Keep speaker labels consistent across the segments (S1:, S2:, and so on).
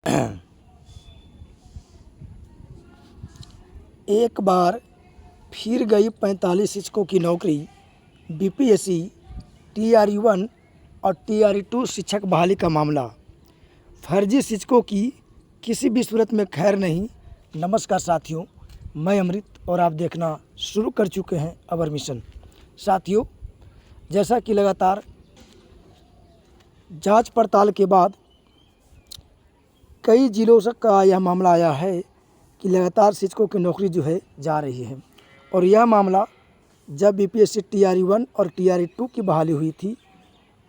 S1: एक बार फिर गई 45 शिक्षकों की नौकरी। बीपीएससी टीआरई-1 और टीआरई-2 शिक्षक बहाली का मामला। फर्जी शिक्षकों की किसी भी सूरत में खैर नहीं। नमस्कार साथियों, मैं अमृत और आप देखना शुरू कर चुके हैं अवर मिशन। साथियों, जैसा कि लगातार जांच पड़ताल के बाद कई जिलों से का यह मामला आया है कि लगातार शिक्षकों की नौकरी जो है जा रही है। और यह मामला जब बीपीएससी टीआरई-1 और टीआरई-2 की बहाली हुई थी,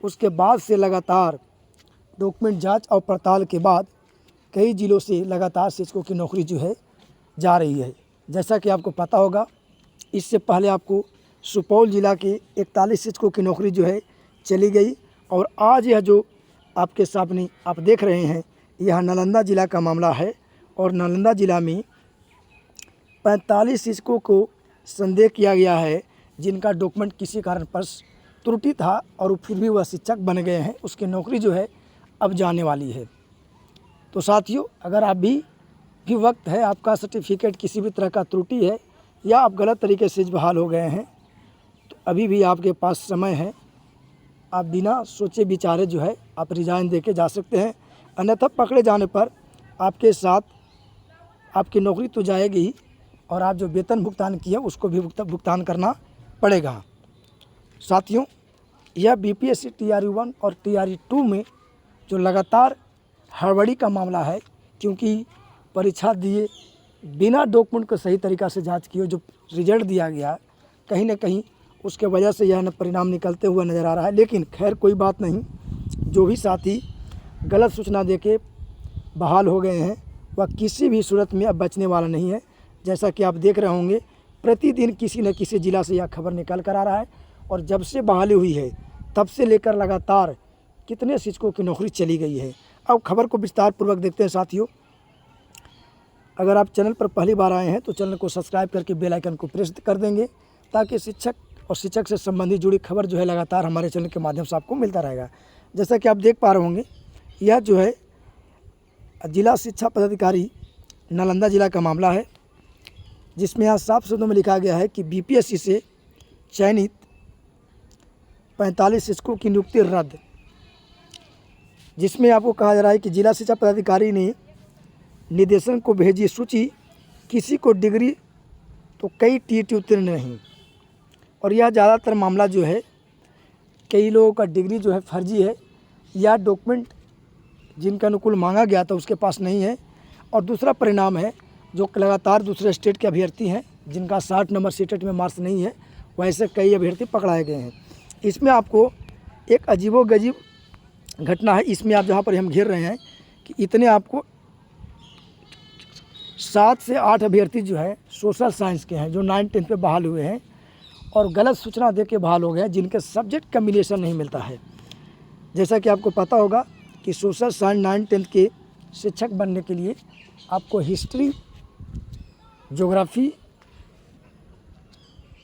S1: उसके बाद से लगातार डॉक्यूमेंट जांच और पड़ताल के बाद कई जिलों से लगातार शिक्षकों की नौकरी जो है जा रही है। जैसा कि आपको पता होगा, इससे पहले आपको सुपौल जिला के 41 शिक्षकों की नौकरी जो है चली गई। और आज यह जो आपके सामने आप देख रहे हैं, यह नालंदा जिला का मामला है। और नालंदा जिला में 45 शिक्षकों को संदेह किया गया है, जिनका डॉक्यूमेंट किसी कारणवश त्रुटि था और फिर भी वह शिक्षक बन गए हैं। उसकी नौकरी जो है अब जाने वाली है। तो साथियों, अगर आप भी वक्त है, आपका सर्टिफिकेट किसी भी तरह का त्रुटि है या आप गलत तरीके से बहाल हो गए हैं, तो अभी भी आपके पास समय है। आप बिना सोचे विचारे जो है आप रिजाइन दे के जा सकते हैं। अन्यथा पकड़े जाने पर आपके साथ आपकी नौकरी तो जाएगी ही और आप जो वेतन भुगतान किए उसको भी भुगतान करना पड़ेगा। साथियों, यह बीपीएससी टीआरई-1 और टीआरई-2 में जो लगातार हड़बड़ी का मामला है, क्योंकि परीक्षा दिए बिना डॉक्यूमेंट को सही तरीक़ा से जांच किए जो रिजल्ट दिया गया, कहीं ना कहीं उसके वजह से यह परिणाम निकलते हुए नज़र आ रहा है। लेकिन खैर कोई बात नहीं, जो भी साथी गलत सूचना देके बहाल हो गए हैं वह किसी भी सूरत में अब बचने वाला नहीं है। जैसा कि आप देख रहे होंगे, प्रतिदिन किसी न किसी ज़िला से यह खबर निकल कर आ रहा है। और जब से बहाली हुई है तब से लेकर लगातार कितने शिक्षकों की नौकरी चली गई है। अब खबर को विस्तार पूर्वक देखते हैं। साथियों, अगर आप चैनल पर पहली बार आए हैं तो चैनल को सब्सक्राइब करके बेल आइकन को प्रेस कर देंगे, ताकि शिक्षक और शिक्षक से संबंधित जुड़ी खबर जो है लगातार हमारे चैनल के माध्यम से आपको मिलता रहेगा। जैसा कि आप देख पा रहे होंगे, यह जो है जिला शिक्षा पदाधिकारी नालंदा जिला का मामला है, जिसमें यहाँ साफ शब्दों में लिखा गया है कि बीपीएससी से चयनित 45 शिक्षकों की नियुक्ति रद्द। जिसमें आपको कहा जा रहा है कि जिला शिक्षा पदाधिकारी ने निदेशन को भेजी सूची, किसी को डिग्री तो कई टीईटी उत्तीर्ण नहीं। और यह ज़्यादातर मामला जो है, कई लोगों का डिग्री जो है फर्जी है या डॉक्यूमेंट जिनका अनुकूल मांगा गया था उसके पास नहीं है। और दूसरा परिणाम है, जो लगातार दूसरे स्टेट के अभ्यर्थी हैं जिनका 60 नंबर सीटेट में मार्क्स नहीं है, वैसे कई अभ्यर्थी पकड़ाए गए हैं। इसमें आपको एक अजीबोगरीब घटना है, इसमें आप जहाँ पर हम घेर रहे हैं कि इतने आपको 7 से 8 अभ्यर्थी जो है सोशल साइंस के हैं, जो 9-10 पे बहाल हुए हैं और गलत सूचना दे के बहाल हो गए हैं, जिनके सब्जेक्ट कम्बिनेशन नहीं मिलता है। जैसा कि आपको पता होगा कि सोशल साइंस 9-10 के शिक्षक बनने के लिए आपको हिस्ट्री, ज्योग्राफी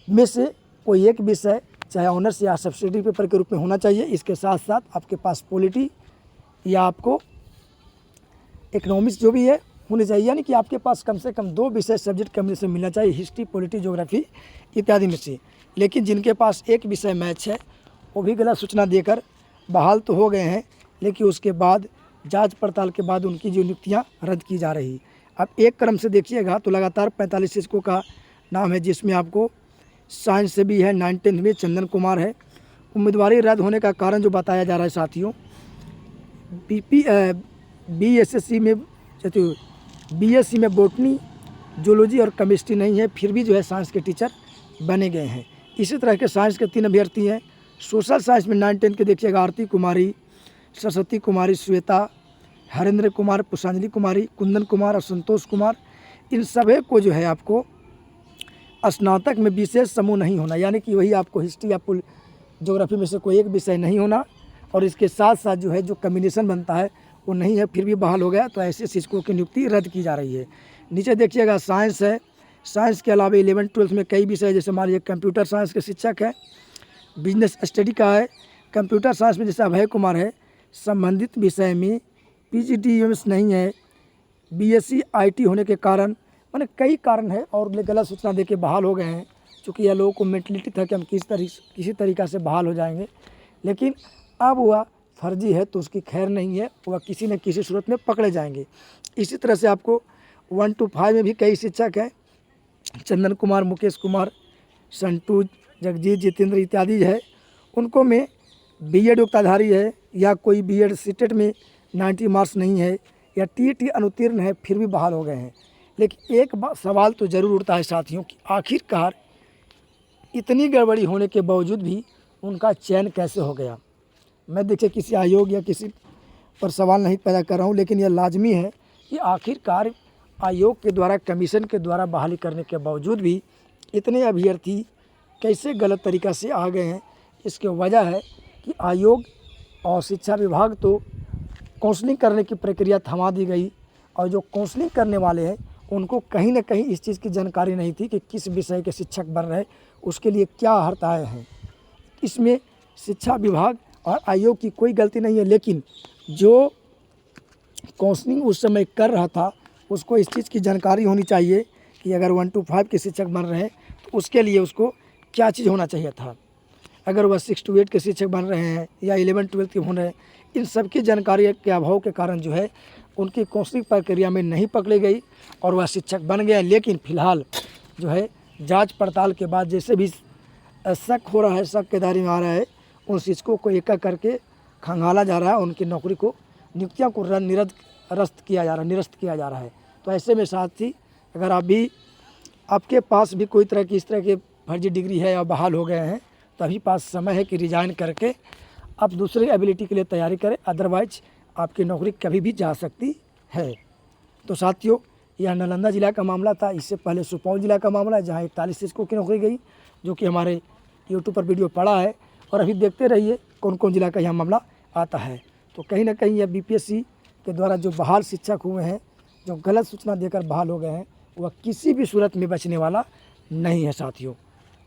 S1: में से कोई एक विषय चाहे ऑनर्स या सब्सिडी पेपर के रूप में होना चाहिए। इसके साथ साथ आपके पास पॉलिटी या आपको इकोनॉमिक्स जो भी है होनी चाहिए, यानी कि आपके पास कम से कम 2 विषय सब्जेक्ट कम्बिनेशन मिलना चाहिए, हिस्ट्री, पॉलिटी, ज्योग्राफी इत्यादि में से। लेकिन जिनके पास एक विषय मैच है, वो भी गलत सूचना देकर बहाल तो हो गए हैं, लेकिन उसके बाद जांच पड़ताल के बाद उनकी जो नियुक्तियां रद्द की जा रही। अब एक क्रम से देखिएगा तो लगातार 45 शिक्षकों का नाम है, जिसमें आपको साइंस से भी है, 9-10 में चंदन कुमार है। उम्मीदवारी रद्द होने का कारण जो बताया जा रहा है साथियों, बीएससी में बॉटनी, जूलॉजी और केमिस्ट्री नहीं है, फिर भी जो है साइंस के टीचर बने गए हैं। इसी तरह के साइंस के 3 अभ्यर्थी हैं। सोशल साइंस में 9-10 के देखिएगा, आरती कुमारी, सरस्वती कुमारी, श्वेता, हरेंद्र कुमार, पुष्पांजलि कुमारी, कुंदन कुमार और संतोष कुमार। इन सभी को जो है आपको स्नातक में विशेष समूह नहीं होना, यानी कि वही आपको हिस्ट्री या ज्योग्राफी में से कोई एक विषय नहीं होना। और इसके साथ साथ जो है जो कम्बिनेशन बनता है वो नहीं है, फिर भी बहाल हो गया, तो ऐसे शिक्षकों की नियुक्ति रद्द की जा रही है। नीचे देखिएगा साइंस है, साइंस के अलावा 11-12 में कई विषय, जैसे मान लीजिए कंप्यूटर साइंस के शिक्षक है, बिजनेस स्टडी का है, कंप्यूटर साइंस में जैसे अभय कुमार है, संबंधित विषय में PGDMS नहीं है, BSc IT होने के कारण, माने कई कारण है और गलत सूचना दे के बहाल हो गए हैं। चूँकि यह लोगों को मेंटलिटी था कि हम किसी तरीक़ा से बहाल हो जाएंगे, लेकिन अब वह फर्जी है तो उसकी खैर नहीं है, वह किसी न किसी सूरत में पकड़े जाएंगे। इसी तरह से आपको 1 to 5 में भी कई शिक्षक हैं, चंदन कुमार, मुकेश कुमार, संटू, जगजीत, जितेंद्र इत्यादि है। उनको में BEd योग्यताधारी है या कोई BEd सीटेट में 90 मार्क्स नहीं है या TET अनुत्तीर्ण है, फिर भी बहाल हो गए हैं। लेकिन एक सवाल तो ज़रूर उठता है साथियों कि आखिरकार इतनी गड़बड़ी होने के बावजूद भी उनका चयन कैसे हो गया। मैं देखिए किसी आयोग या किसी पर सवाल नहीं पैदा कर रहा हूँ, लेकिन यह लाजमी है कि आखिरकार आयोग के द्वारा, कमीशन के द्वारा बहाली करने के बावजूद भी इतने अभ्यर्थी कैसे गलत तरीक़ा से आ गए हैं। इसकी वजह है कि आयोग और शिक्षा विभाग तो काउंसलिंग करने की प्रक्रिया थमा दी गई और जो काउंसलिंग करने वाले हैं उनको कहीं ना कहीं इस चीज़ की जानकारी नहीं थी कि किस विषय के शिक्षक बन रहे, उसके लिए क्या हरताएँ हैं। इसमें शिक्षा विभाग और आयोग की कोई गलती नहीं है, लेकिन जो काउंसलिंग उस समय कर रहा था उसको इस चीज़ की जानकारी होनी चाहिए कि अगर 1 to 5 के शिक्षक बन रहे हैं तो उसके लिए उसको क्या चीज़ होना चाहिए था। अगर वह 6 to 8 के शिक्षक बन रहे हैं या 11 12 के होने, इन सब की जानकारी के अभाव के कारण जो है उनकी काउंसलिंग प्रक्रिया में नहीं पकड़ी गई और वह शिक्षक बन गया। लेकिन फ़िलहाल जो है जांच पड़ताल के बाद जैसे भी शक हो रहा है, शक के दायरे में आ रहा है, उन शिक्षकों को एक एक करके खंगाला जा रहा है, उनकी नौकरी को, नियुक्तियों को निरस्त किया जा रहा है। तो ऐसे में साथी, अगर आपके पास भी कोई तरह की इस तरह के फर्जी डिग्री है या बहाल हो गए हैं तो अभी पास समय है कि रिजाइन करके आप दूसरी एबिलिटी के लिए तैयारी करें, अदरवाइज आपकी नौकरी कभी भी जा सकती है। तो साथियों, यह नालंदा ज़िला का मामला था। इससे पहले सुपौल ज़िला का मामला है जहाँ 41 शिक्षकों की नौकरी गई, जो कि हमारे यूट्यूब पर वीडियो पड़ा है। और अभी देखते रहिए कौन कौन ज़िला का यहाँ मामला आता है। तो कहीं ना कहीं यह BPSC के द्वारा जो बहाल शिक्षक हुए हैं, जो गलत सूचना देकर बहाल हो गए हैं, वह किसी भी सूरत में बचने वाला नहीं है साथियों।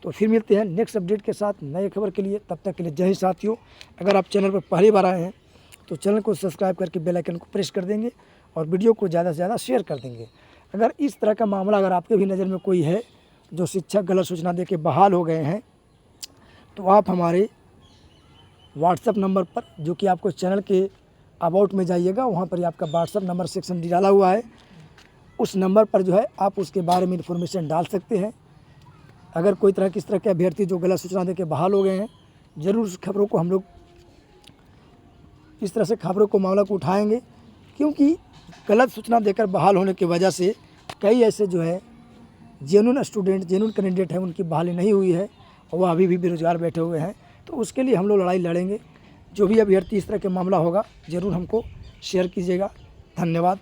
S1: तो फिर मिलते हैं नेक्स्ट अपडेट के साथ नए खबर के लिए। तब तक के लिए जय हिंद साथियों। अगर आप चैनल पर पहली बार आए हैं तो चैनल को सब्सक्राइब करके बेल आइकन को प्रेस कर देंगे और वीडियो को ज़्यादा से ज़्यादा शेयर कर देंगे। अगर इस तरह का मामला अगर आपके भी नज़र में कोई है जो शिक्षक गलत सूचना दे के बहाल हो गए हैं, तो आप हमारे व्हाट्सएप नंबर पर, जो कि आपको चैनल के अबाउट में जाइएगा, वहाँ पर आपका व्हाट्सएप नंबर सेक्शन डाला हुआ है, उस नंबर पर जो है आप उसके बारे में इन्फॉर्मेशन डाल सकते हैं। अगर कोई तरह किस तरह के अभ्यर्थी जो गलत सूचना दे के बहाल हो गए हैं, ज़रूर उस खबरों को हम लोग इस तरह से खबरों को, मामला को उठाएंगे, क्योंकि गलत सूचना देकर बहाल होने की वजह से कई ऐसे जो है जेन्युइन स्टूडेंट, जेन्युइन कैंडिडेट हैं, उनकी बहाली नहीं हुई है और वह अभी भी बेरोज़गार बैठे हुए हैं। तो उसके लिए हम लोग लड़ाई लड़ेंगे। जो भी अभ्यर्थी इस तरह के मामला होगा ज़रूर हमको शेयर कीजिएगा। धन्यवाद।